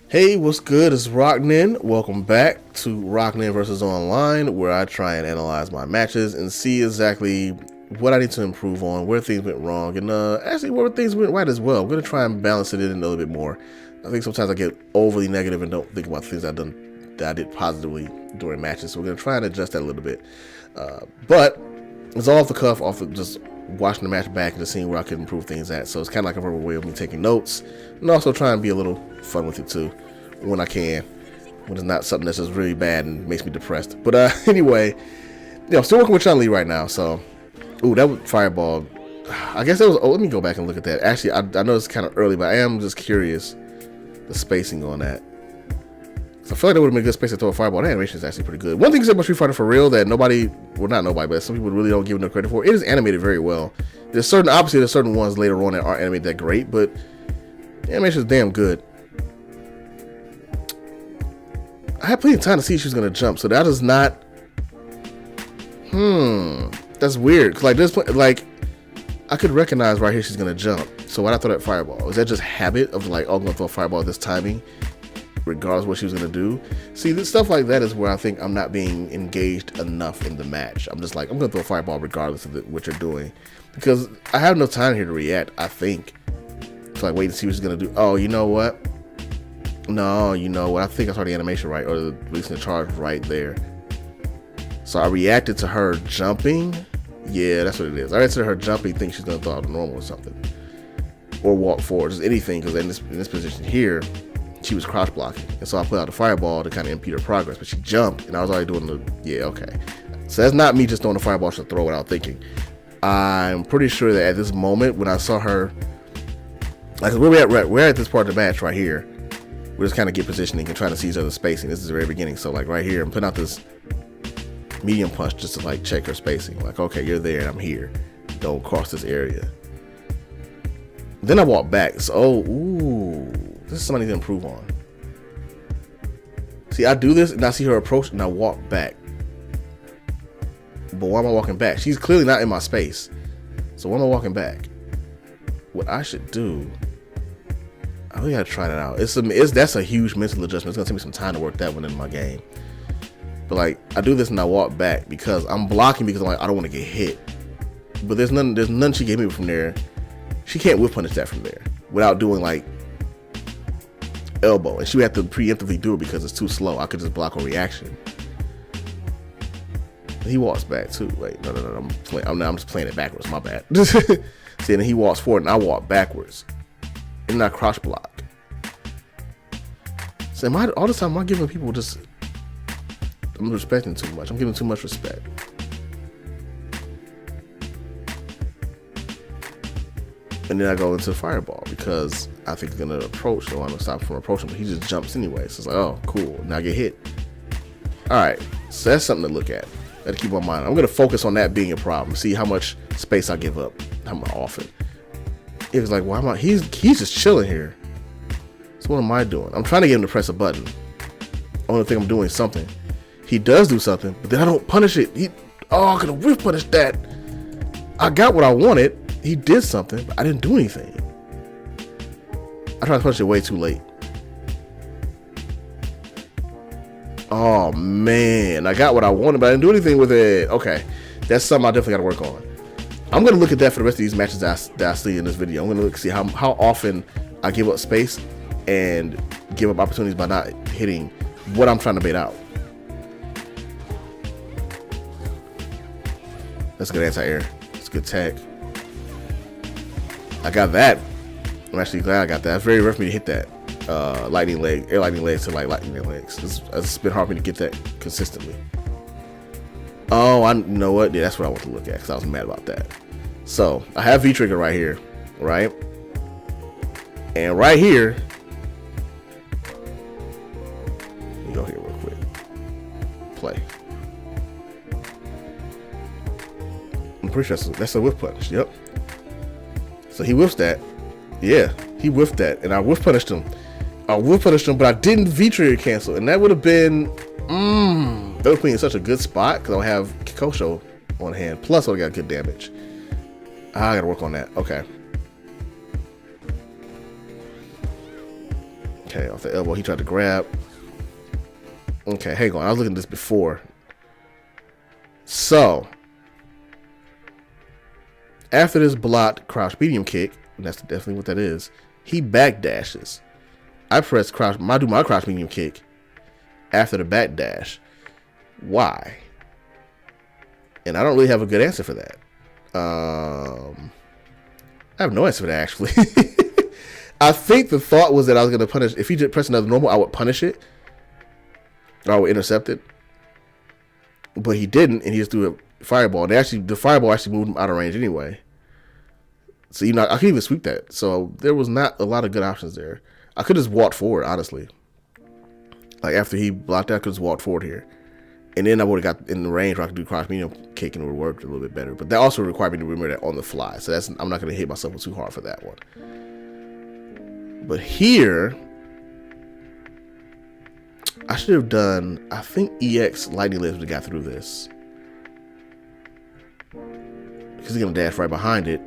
Hey, what's good? It's Roknin. Welcome back to Roknin versus Online, where I try and analyze my matches and see exactly what I need to improve on, where things went wrong, and actually where things went right as well. I'm going to try and balance it in a little bit more. I think sometimes I get overly negative and don't think about things I've done that I did positively during matches, so we're going to try and adjust that a little bit. But it's all off the cuff, just watching the match back and just seeing where I could improve things at. So it's kind of like a verbal way of me taking notes and also trying to be a little fun with it too when I can, when it's not something that's just really bad and makes me depressed. But anyway, I'm still working with Chun-Li right now. So, that was Fireball. I guess that was. Oh, let me go back and look at that. Actually, I know it's kind of early, but I am just curious the spacing on that. So I feel like that would have been a good space to throw a Fireball. The animation is actually pretty good. One thing to say about Street Fighter for real that nobody, well not nobody, but some people really don't give enough credit for, it is animated very well. Obviously there's certain ones later on that aren't animated that great, but the animation is damn good. I had plenty of time to see she was gonna jump, so that is not. That's weird. Cause I could recognize right here she's gonna jump. So why not throw that Fireball? Is that just habit of like, oh, I'm gonna throw a Fireball at this timing, regardless of what she was gonna do? See, this stuff like that is where I think I'm not being engaged enough in the match. I'm just like, I'm gonna throw a Fireball regardless of what you're doing, because I have no time here to react. I think so. Like, wait to see what she's gonna do. Oh, you know what? No, you know what? I think I saw the animation right, or releasing the charge right there. So I reacted to her jumping. Yeah, that's what it is. I reacted to her jumping, think she's gonna throw out normal or something, or walk forward, just anything. Because in this position here, she was crouch blocking, and so I put out a Fireball to kind of impede her progress. But she jumped, and I was already doing okay. So that's not me just throwing a Fireball to throw without thinking. I'm pretty sure that at this moment, when I saw her, like we're at this part of the match right here. We're just kind of get positioning and trying to see each other's spacing. This is the very beginning. So like right here, I'm putting out this medium punch just to like check her spacing. Like, okay, you're there and I'm here. Don't cross this area. Then I walk back. So, this is something to improve on. See, I do this and I see her approach and I walk back. But why am I walking back? She's clearly not in my space. So why am I walking back? What I should do, I really gotta try that out. That's a huge mental adjustment. It's gonna take me some time to work that one in my game. But like, I do this and I walk back because I'm blocking because I'm like, I don't want to get hit. But there's none she gave me from there. She can't whip punish that from there without doing like elbow, and she would have to preemptively do it because it's too slow. I could just block a reaction. He walks back too. Wait, no. I'm just playing it backwards. My bad. See, and he walks forward and I walk backwards. And I crouch block. So all this time am I giving people just, I'm respecting too much. I'm giving too much respect. And then I go into Fireball because I think he's gonna approach, so I'm gonna stop from approaching, but he just jumps anyway. So it's like, oh, cool. Now I get hit. Alright, so that's something to look at. Gotta keep on mind. I'm gonna focus on that being a problem. See how much space I give up, how often. It was like, why am I? He's just chilling here. So what am I doing? I'm trying to get him to press a button. I want to think I'm doing something. He does do something, but then I don't punish it. I could have whiff punished that. I got what I wanted. He did something, but I didn't do anything. I tried to punish it way too late. Oh man, I got what I wanted, but I didn't do anything with it. Okay, that's something I definitely got to work on. I'm going to look at that for the rest of these matches that I see in this video. I'm going to look see how often I give up space and give up opportunities by not hitting what I'm trying to bait out. That's good anti-air. That's good tech. I got that. I'm actually glad I got that. It's very rare for me to hit that. Air lightning legs to like lightning legs. It's been hard for me to get that consistently. Oh, I know what? Yeah, that's what I want to look at because I was mad about that. So I have V trigger right here, right? And right here, let me go here real quick. Play. I'm pretty sure that's a whiff punch. Yep. So he whiffs that. Yeah, he whiffed that, and I whiff punished him. But I didn't V trigger cancel, and that would have been. That would put me in such a good spot because I don't have Kikosho on hand. Plus, I got good damage. I gotta work on that. Okay. Okay, off the elbow, he tried to grab. Okay, hang on. I was looking at this before. So, after this blocked crouch medium kick, and that's definitely what that is, he back dashes. I press crouch, I do my crouch medium kick after the back dash. Why? And I don't really have a good answer for that. I have no answer for that, actually. I think the thought was that I was going to punish, if he just pressed another normal, I would punish it. Or I would intercept it. But he didn't, and he just threw a fireball. And the fireball actually moved him out of range anyway. So, I couldn't even sweep that. So, there was not a lot of good options there. I could just walk forward, honestly. Like, after he blocked out, I could just walk forward here. And then I would have got in the range where I could do cross medium kick and it would have worked a little bit better. But that also required me to remember that on the fly. So I'm not going to hit myself too hard for that one. But here, I should have done, I think EX lightning lift would have got through this. Because he's going to dash right behind it.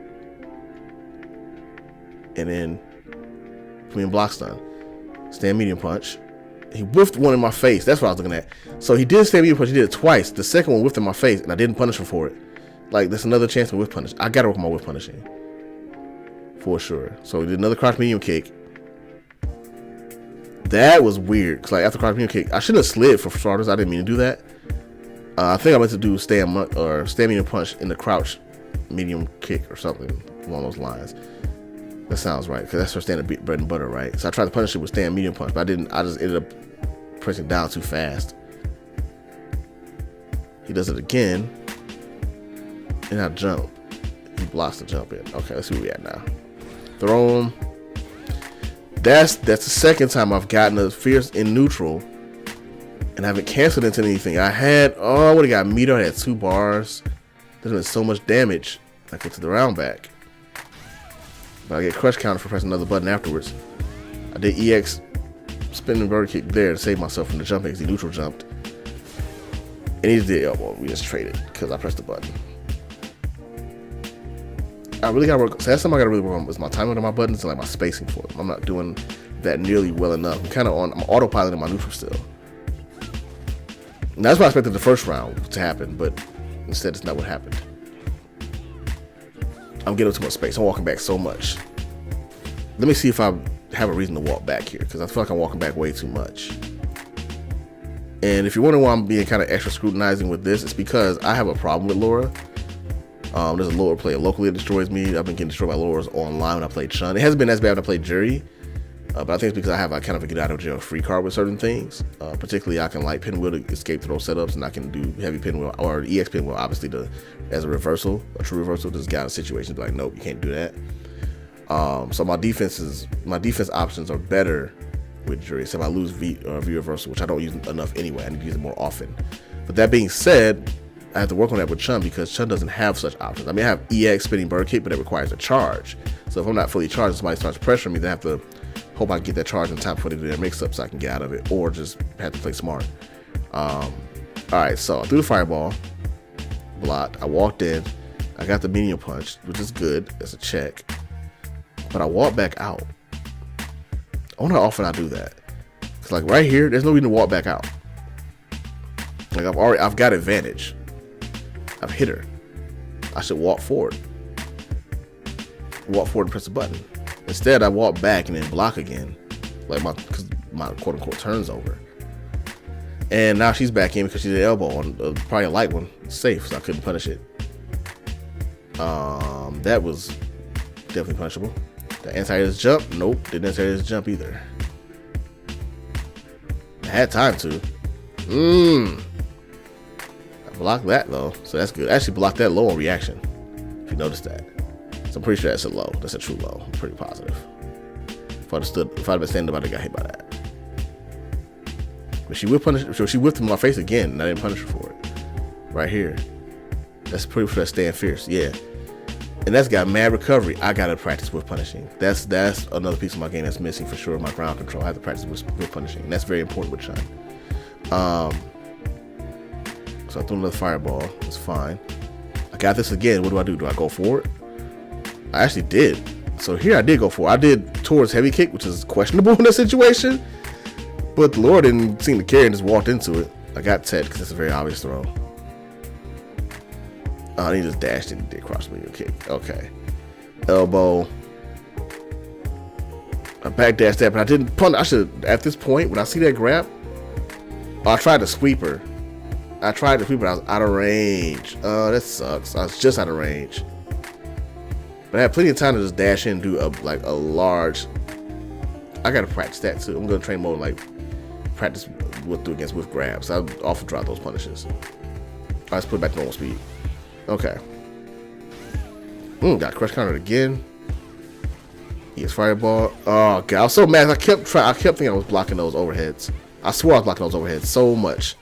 And then put me in block stun. Stand medium punch. He whiffed one in my face. That's what I was looking at. So he did stand medium punch. He did it twice. The second one whiffed in my face, and I didn't punish him for it. Like, that's another chance to whiff punish. I got to work on my whiff punishing. For sure. So he did another crouch medium kick. That was weird. Because, like, after crouch medium kick, I shouldn't have slid for starters. I didn't mean to do that. I think I meant to do stand medium punch in the crouch medium kick or something along those lines. That sounds right, because that's her standard bread and butter, right? So I tried to punish it with stand medium punch, but I didn't. I just ended up pressing down too fast. He does it again, and I jump. He blocks the jump in. Okay, let's see where we at now. Throw him. That's the second time I've gotten a fierce in neutral, and I haven't canceled into anything. I would have got meter. I had 2 bars. There's been so much damage. I get to the round back. But I get crush counter for pressing another button afterwards. I did EX spinning bird kick there to save myself from the jumping because he neutral jumped. And he just did elbow. We just traded because I pressed the button. I really got to work. So that's something I got to really work on is my timing on my buttons and like my spacing for them. I'm not doing that nearly well enough. I'm autopiloting my neutral still. And that's what I expected the first round to happen, but instead it's not what happened. I'm getting too much space. I'm walking back so much. Let me see if I have a reason to walk back here, because I feel like I'm walking back way too much. And if you're wondering why I'm being kind of extra scrutinizing with this, it's because I have a problem with Laura. There's a Laura player locally that destroys me. I've been getting destroyed by Laura's online when I played Chun. It hasn't been as bad when I played Jury, but I think it's because I have a kind of a get out of jail free card with certain things. Particularly, I can like pinwheel to escape through those setups, and I can do heavy pinwheel or EX pinwheel, obviously, as a reversal, a true reversal. Just got in situations like, nope, you can't do that. So my defense options are better with Jury, except I lose V reversal, which I don't use enough anyway. I need to use it more often. But that being said, I have to work on that with Chun because Chun doesn't have such options. I mean, I have EX spinning bird kick, but it requires a charge. So if I'm not fully charged and somebody starts pressuring me, then I have to hope I can get that charge in time before they do their mix-up so I can get out of it, or just have to play smart. Alright, so I threw the fireball, blocked, I walked in, I got the medium punch, which is good, that's a check. But I walked back out. I wonder how often I do that. Cause like right here, there's no reason to walk back out. Like I've got advantage. I've hit her. I should walk forward. Walk forward and press the button. Instead, I walk back and then block again, like because my quote unquote turn's over. And now she's back in because she did an elbow on probably a light one, safe, so I couldn't punish it. That was definitely punishable. The anti-air's jump, nope, didn't anti-air's jump either. I had time to. I blocked that though, so that's good. I actually blocked that low on reaction, if you noticed that. So I'm pretty sure that's a low. That's a true low. I'm pretty positive. If I'd been standing up, I got hit by that. But she whipped in my face again, and I didn't punish her for it. Right here. That's pretty sure that's staying fierce. Yeah. And that's got mad recovery. I gotta practice with punishing. That's another piece of my game that's missing for sure. My ground control. I have to practice with punishing. And that's very important with Chun. So I threw another fireball. It's fine. I got this again. What do? Do I go for it? I actually did. So here I did go for it. I did towards heavy kick, which is questionable in that situation. But the Lord didn't seem to care and just walked into it. I got Ted because it's a very obvious throw. Oh, he just dashed it and did cross medium kick. Okay. Elbow. I backdashed that, but I didn't punt. I should, at this point, when I see that grab, I tried to sweep her. I tried to sweep her, I was out of range. That sucks. I was just out of range. But I had plenty of time to just dash in and do a large. I gotta practice that too. I'm gonna train more like practice with grabs. I often drop those punishes. I just put it back to normal speed. Okay. Got crush countered again. He gets fireball. Oh god, I was so mad. I kept thinking I was blocking those overheads. I swore I was blocking those overheads so much,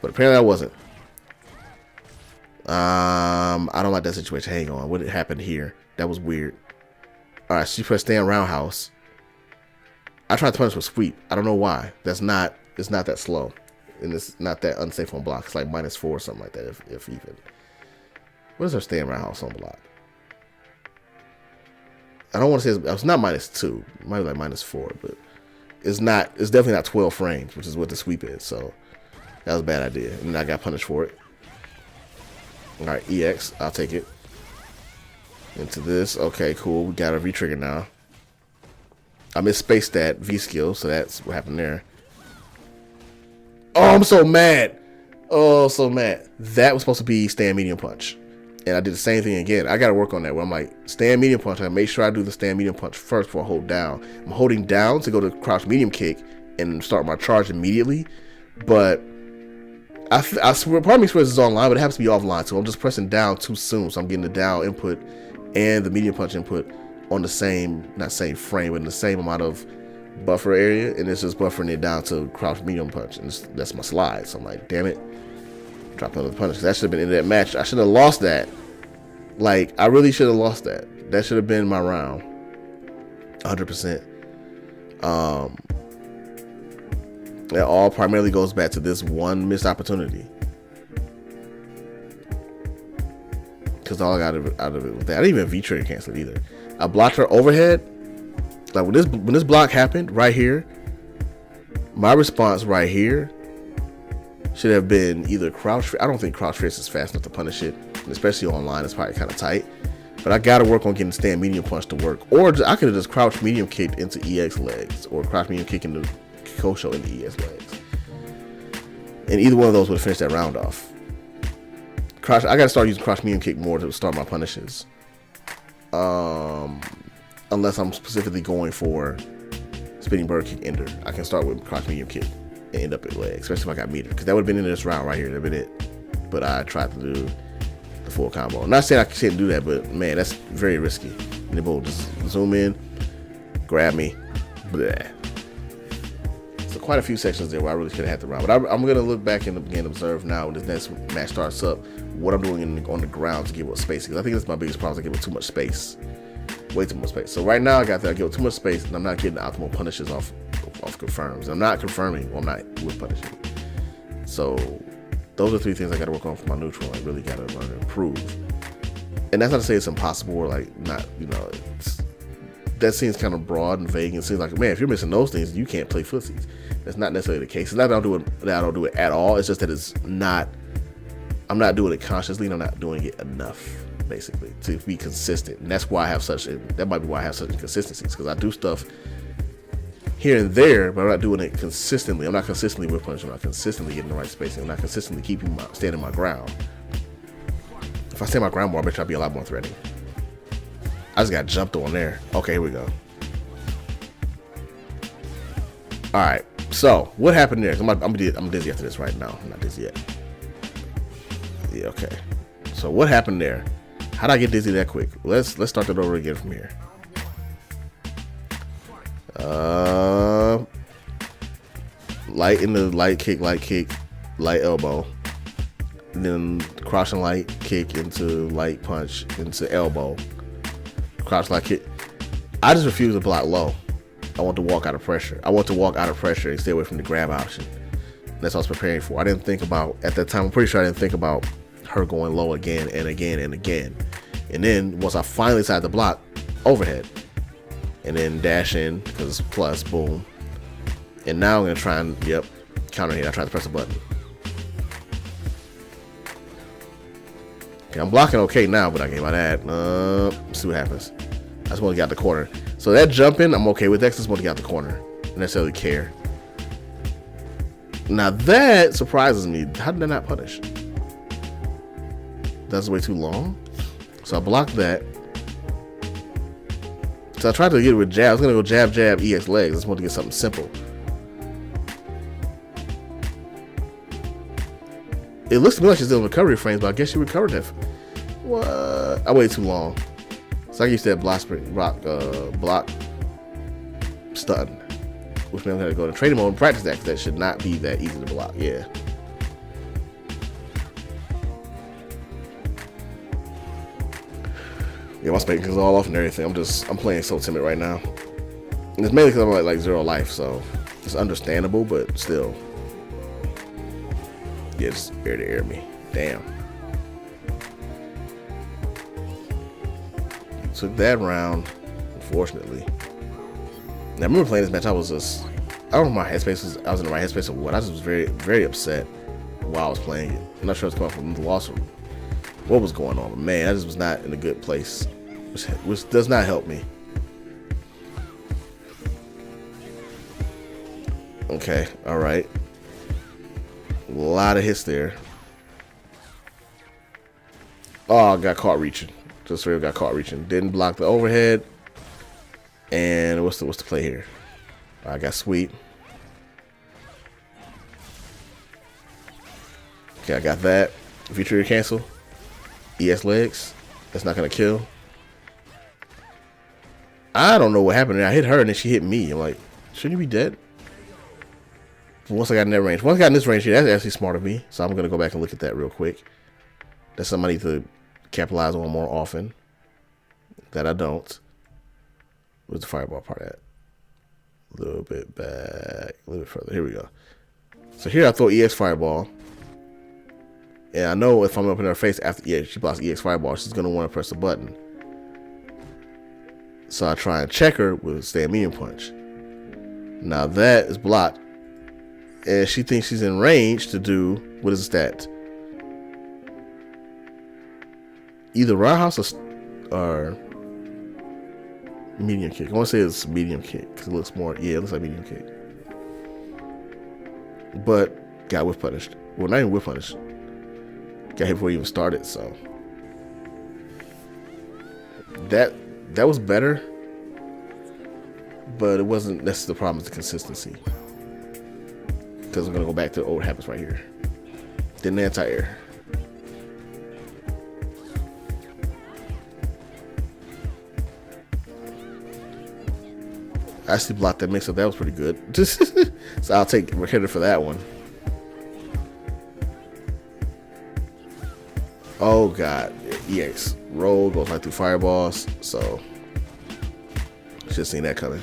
but apparently I wasn't. I don't like that situation. Hang on, what happened here? That was weird. All right, she pressed stand roundhouse. I tried to punish with sweep. I don't know why. It's not that slow, and it's not that unsafe on block. It's like -4 or something like that, if even. What is her stand roundhouse on block? I don't want to say it's not -2. It might be like -4, but it's not. It's definitely not 12 frames, which is what the sweep is. So that was a bad idea, and I got punished for it. All right, EX. I'll take it. Into this. Okay, cool. We got a V-trigger now. I misspaced that V skill, so that's what happened there. Oh, I'm so mad. Oh, so mad. That was supposed to be stand medium punch. And I did the same thing again. I got to work on that where I'm like, stand medium punch. I make sure I do the stand medium punch first before I hold down. I'm holding down to go to crouch medium kick and start my charge immediately. But I swear, part of me swears it's online, but it happens to be offline. So I'm just pressing down too soon. So I'm getting the down input and the medium punch input on the same, not same frame, but in the same amount of buffer area. And it's just buffering it down to crouch medium punch. And that's my slide. So I'm like, damn it. Drop another punish. That should have been in that match. I should have lost that. Like, I really should have lost that. That should have been my round. 100%. That all primarily goes back to this one missed opportunity. Because all I got out of it was that. I didn't even V-trigger cancel it either. I blocked her overhead. Like, when this block happened right here, my response right here should have been either crouch. I don't think crouch fierce is fast enough to punish it, and especially online. It's probably kind of tight. But I got to work on getting stand medium punch to work. Or I could have just crouch medium kicked into EX legs, or crouch medium kick into Kosho into EX legs. And either one of those would have finished that round off. I got to start using crouch medium kick more to start my punishes. Unless I'm specifically going for spinning bird kick ender, I can start with crouch medium kick and end up at leg, especially if I got meter, because that would have been in this round right here. That would have been it. But I tried to do the full combo. I'm not saying I can't do that, but man, that's very risky. And they both just zoom in, grab me, bleh. So quite a few sections there where I really should have had the round. But I'm gonna look back and again observe now when this next match starts up what I'm doing on the ground to give up space. Because I think that's my biggest problem. I give it too much space, way too much space. So right now I got that I give it too much space, and I'm not getting the optimal punishes off confirms. I'm not confirming. Well, I'm not with punishing. So those are 3 things I got to work on for my neutral. I really got to learn to improve. And that's not to say it's impossible or like not. That seems kind of broad and vague, and seems like, man, if you're missing those things, you can't play footsies. That's not necessarily the case. It's not that I don't do it at all. It's just that it's not. I'm not doing it consciously, and I'm not doing it enough, basically, to be consistent. And that's why I have that might be why I have such inconsistencies, because I do stuff here and there, but I'm not doing it consistently. I'm not consistently with punch. I'm not consistently getting the right spacing. I'm not consistently standing my ground. If I stand my ground more, I bet you I'll be a lot more threatening. I just got jumped on there. Okay, here we go. All right. So what happened there? I'm dizzy after this right now. I'm not dizzy yet. Yeah. Okay. So what happened there? How did I get dizzy that quick? Let's start that over again from here. Light into light kick, light elbow, and then crouch and light kick into light punch into elbow, crouch light kick. I just refuse to block low. I want to walk out of pressure. I want to walk out of pressure and stay away from the grab option. That's what I was preparing for. I didn't think about, at that time, I'm pretty sure I didn't think about her going low again and again and again. And then once I finally decided to block, overhead. and then dash in because it's plus, boom. And now I'm gonna try and counter hit. I try to press a button. Okay, I'm blocking okay now, but I gave out that. Let's see what happens. I just want to get out the corner. So that jumping, I'm okay with that. I just want to get out the corner. I don't necessarily care. Now that surprises me. How did I not punish? That's way too long. So I blocked that. So I tried to get it with jab. I was gonna go jab, jab, EX legs. I just wanted to get something simple. It looks to me like she's doing recovery frames, but I guess she recovered that. What? I waited too long. So I used that block stun, which means I'm gonna go to training mode and practice that, because that should not be that easy to block. Yeah. Yeah, my spacing is all off and everything. I'm playing so timid right now. And it's mainly because I'm like 0 life, so it's understandable, but still. Yeah, just air to air me. Damn. Took that round, unfortunately. Now, I remember playing this match, I was just, I don't know my headspace was, I was in the right headspace or what. I just was very, very upset while I was playing it. I'm not sure it's coming from the loss or what was going on, but man, I just was not in a good place, which does not help me. Okay, all right. A lot of hits there. Oh, I got caught reaching. Just really got caught reaching. Didn't block the overhead. And what's the play here? I got sweep. Okay, I got that. If you trigger cancel, ES legs. That's not gonna kill. I don't know what happened. I hit her and then she hit me. I'm like, shouldn't you be dead? Once I got in that range. Once I got in this range here, that's actually smart of me. So I'm gonna go back and look at that real quick. That's something I need to capitalize on more often. That I don't. Where's the fireball part at? A little bit back, a little bit further. Here we go. So here I throw EX fireball. And I know if I'm up in her face after she blocks EX fireball, she's gonna want to press the button. So I try and check her with stand medium punch. Now that is blocked. And she thinks she's in range to do, what is the stat? Either roundhouse or medium kick. I want to say it's medium kick because it looks more, yeah, it looks like medium kick. But got whiff punished. Well, not even whiff punished. Got hit before he even started, so. That was better. But it wasn't, that's the problem, is the consistency. Because I'm going to go back to the old habits right here. Didn't anti-air. I actually blocked that mix-up. That was pretty good. So I'll take credit for that one. Oh, God. EX. Roll goes right through fireballs. So, should have seen that coming.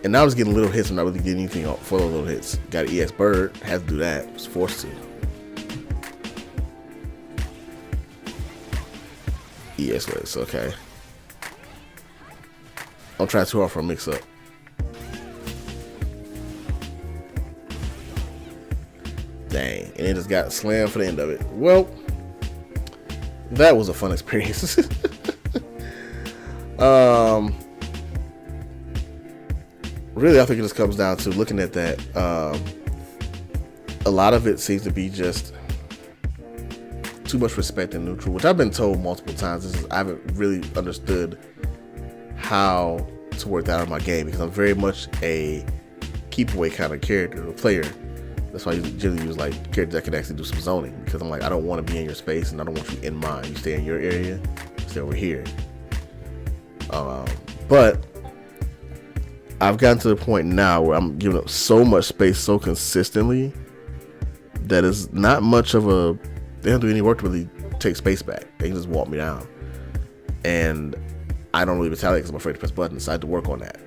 And now I was getting little hits. I'm not really getting anything for those little hits. Got an EX bird. Had to do that. Was forced to. EX legs. Okay. I'll try too hard for a mix-up. Dang. And it just got slammed for the end of it. Well, that was a fun experience. Really, I think it just comes down to looking at that. A lot of it seems to be just too much respect in neutral, which I've been told multiple times. I haven't really understood how to work that out in my game, because I'm very much a keep away kind of character or player. That's why I generally use like characters that can actually do some zoning, because I'm like, I don't want to be in your space and I don't want you in mine. You stay in your area, stay over here. But I've gotten to the point now where I'm giving up so much space so consistently that it's not much of a, they don't do any work to really take space back. They can just walk me down. And I don't really retaliate because I'm afraid to press buttons, so I had to work on that.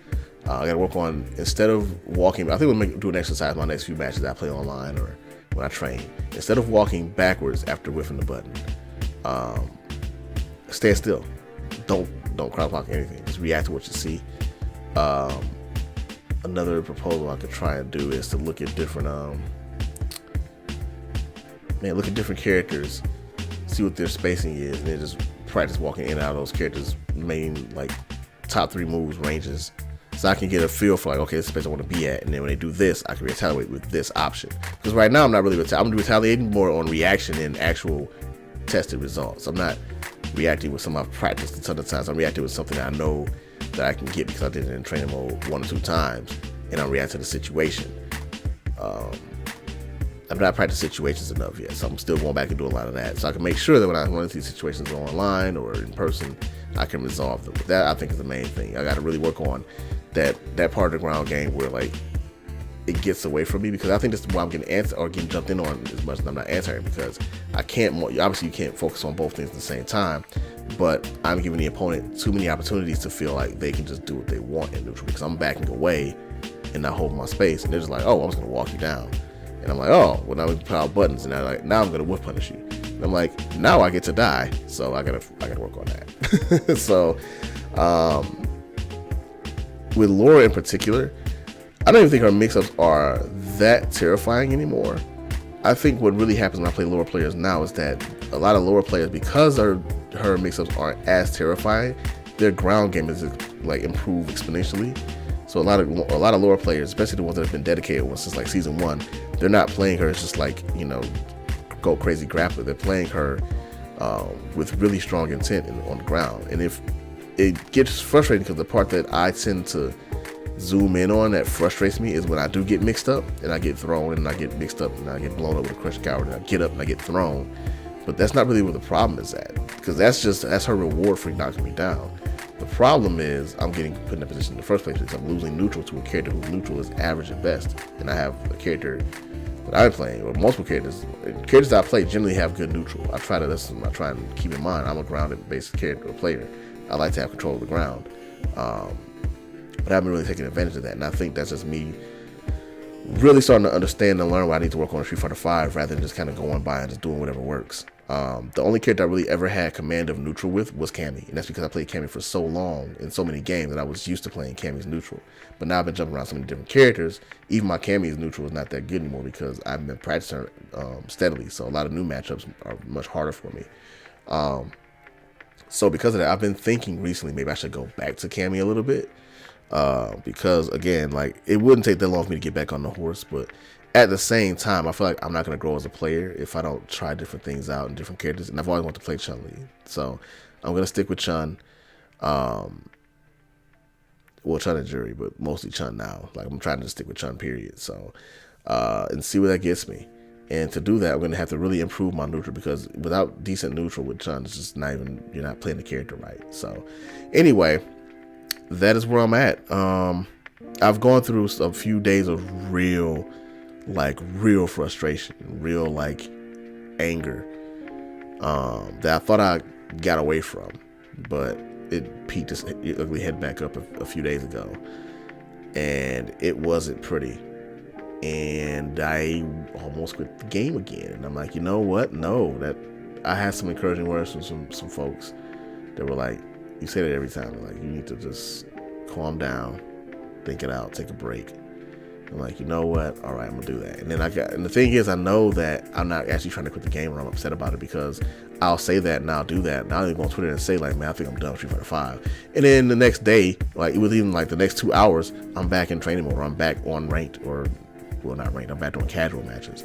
I got to work on, instead of walking, I think we'll do an exercise in my next few matches I play online or when I train. Instead of walking backwards after whiffing the button, stand still. Don't crowd block anything. Just react to what you see. Another proposal I could try and do is to look at different look at different characters, see what their spacing is, and then just practice walking in and out of those characters' main like top 3 moves ranges, so I can get a feel for like, okay, this space I want to be at, and then when they do this, I can retaliate with this option. Because right now I'm not really I'm retaliating more on reaction than actual tested results. I'm not reacting with something I've practiced a ton of times. I'm reacting with something that I know that I can get because I did it in training mode 1 or 2 times, and I'm reacting to the situation. I've not practiced situations enough yet, so I'm still going back and doing a lot of that, so I can make sure that when I run into these situations online or in person, I can resolve them. But that, I think, is the main thing. I got to really work on that part of the ground game where like it gets away from me, because I think that's why I'm getting jumped in on as much as I'm not answering, because I can't. Obviously, you can't focus on both things at the same time, but I'm giving the opponent too many opportunities to feel like they can just do what they want in neutral, because I'm backing away and not holding my space, and they're just like, oh, I'm just gonna walk you down. And I'm like, oh, well, now we can put out buttons, and now I'm gonna whiff punish you. And I'm like, now I get to die, so I gotta work on that. So, with Laura in particular, I don't even think her mix-ups are that terrifying anymore. I think what really happens when I play lower players now is that a lot of lower players, because her mix-ups aren't as terrifying, their ground game is like improved exponentially. So a lot of lower players, especially the ones that have been dedicated since like season 1, they're not playing her as just like, go crazy grappler. They're playing her with really strong intent on the ground. And if it gets frustrating, because the part that I tend to zoom in on that frustrates me is when I do get mixed up and I get thrown, and I get mixed up and I get blown up with a crushed coward, and I get up and I get thrown. But that's not really where the problem is at, because that's her reward for knocking me down. The problem is I'm getting put in a position in the first place because I'm losing neutral to a character whose neutral is average at best. And I have a character that I'm playing, or multiple characters that I play generally have good neutral. I try and keep in mind I'm a grounded based character or player. I like to have control of the ground. But I haven't really taken advantage of that. And I think that's just me really starting to understand and learn what I need to work on in Street Fighter V, rather than just kind of going by and just doing whatever works. The only character I really ever had command of neutral with was Cammy, and that's because I played Cammy for so long in so many games that I was used to playing Cammy's neutral. But now I've been jumping around so many different characters, even my Cammy's neutral is not that good anymore because I've been practicing steadily, so a lot of new matchups are much harder for me. So because of that, I've been thinking recently maybe I should go back to Cammy a little bit, because again, like, it wouldn't take that long for me to get back on the horse, but at the same time, I feel like I'm not going to grow as a player if I don't try different things out and different characters. And I've always wanted to play Chun-Li. So I'm going to stick with Chun. Well, Chun and Jury, but mostly Chun now. Like, I'm trying to stick with Chun, period. So, and see where that gets me. And to do that, I'm going to have to really improve my neutral, because without decent neutral with Chun, it's just not even, you're not playing the character right. So anyway, that is where I'm at. I've gone through a few days of real frustration, real anger, that I thought I got away from, but it peaked its ugly head back up a few days ago, and it wasn't pretty, and I almost quit the game again. And I'm like, you know what? No, that I had some encouraging words from some folks that were like, you say that every time, like, you need to just calm down, think it out, take a break. I'm like, you know what? All right, I'm gonna do that. And then and the thing is, I know that I'm not actually trying to quit the game, or I'm upset about it, because I'll say that and I'll do that, and I'll even go on Twitter and say, like, man, I think I'm done with Street Fighter V. And then the next day, like, it was even like the next 2 hours, I'm back in training mode, or I'm back on ranked, or, well, not ranked, I'm back doing casual matches.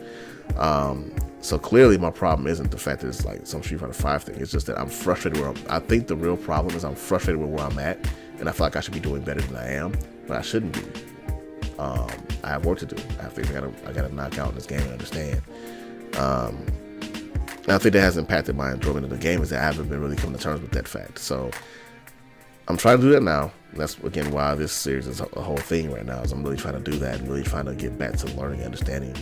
So clearly my problem isn't the fact that it's like some Street Fighter V thing. It's just that I'm frustrated I think the real problem is I'm frustrated with where I'm at, and I feel like I should be doing better than I am, but I shouldn't be. I have work to do. I have things I gotta knock out in this game and understand. And I think that has impacted my enjoyment of the game, is that I haven't been really coming to terms with that fact. So I'm trying to do that now. That's again why this series is a whole thing right now, is I'm really trying to do that and really trying to get back to learning and understanding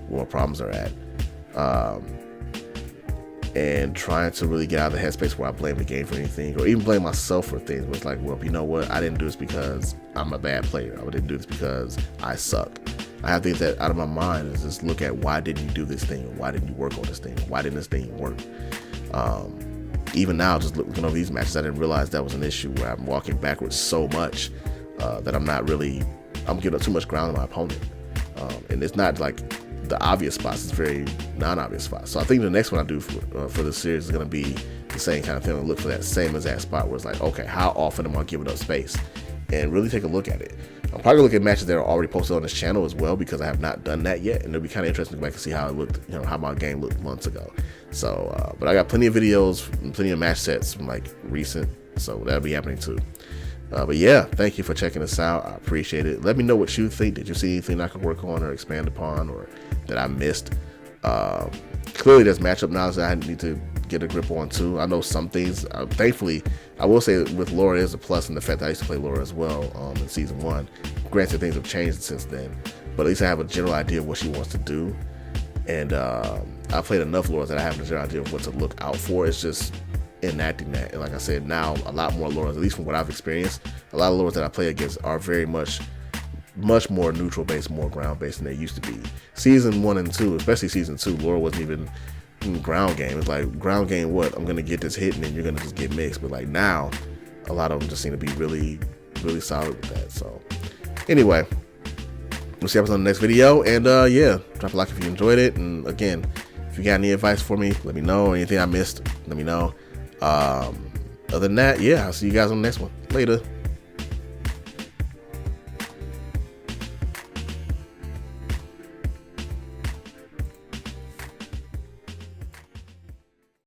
where my problems are at. And trying to really get out of the headspace where I blame the game for anything, or even blame myself for things where it's like, well, you know what, I didn't do this because I'm a bad player, I didn't do this because I suck. I have to get that out of my mind, and just look at, why didn't you do this thing, or why didn't you work on this thing, why didn't this thing work? Even now, just looking over these matches, I didn't realize that was an issue, where I'm walking backwards so much that I'm giving up too much ground on my opponent. And it's not like the obvious spots, it's very non-obvious spots. So I think the next one I do for this series is going to be the same kind of thing. I'll look for that same exact spot where it's like, okay, how often am I giving up space? And really take a look at it. I'm probably looking at matches that are already posted on this channel as well, because I have not done that yet, and it'll be kind of interesting to go back and see how it looked, how my game looked months ago. So, but I got plenty of videos, and plenty of match sets from like recent, so that'll be happening too. But yeah, thank you for checking us out. I appreciate it. Let me know what you think. Did you see anything I could work on or expand upon, or that I missed? Clearly, there's matchup knowledge that I need to get a grip on too. I know some things. Thankfully, I will say with Laura is a plus in the fact that I used to play Laura as well in season 1. Granted, things have changed since then, but at least I have a general idea of what she wants to do. And I've played enough Laura that I have a general idea of what to look out for. It's just enacting that. And like I said, now a lot more Lauras, at least from what I've experienced, a lot of Lauras that I play against are very much more neutral based, more ground based than they used to be. Season 1 and 2, especially season 2, Laura wasn't even ground game. It's like, ground game what? I'm gonna get this hit and then you're gonna just get mixed. But like now, a lot of them just seem to be really, really solid with that. So anyway, we'll see you on the next video. And yeah, drop a like if you enjoyed it. And again, if you got any advice for me, let me know. Anything I missed, let me know. Other than that, yeah, I'll see you guys on the next one. Later.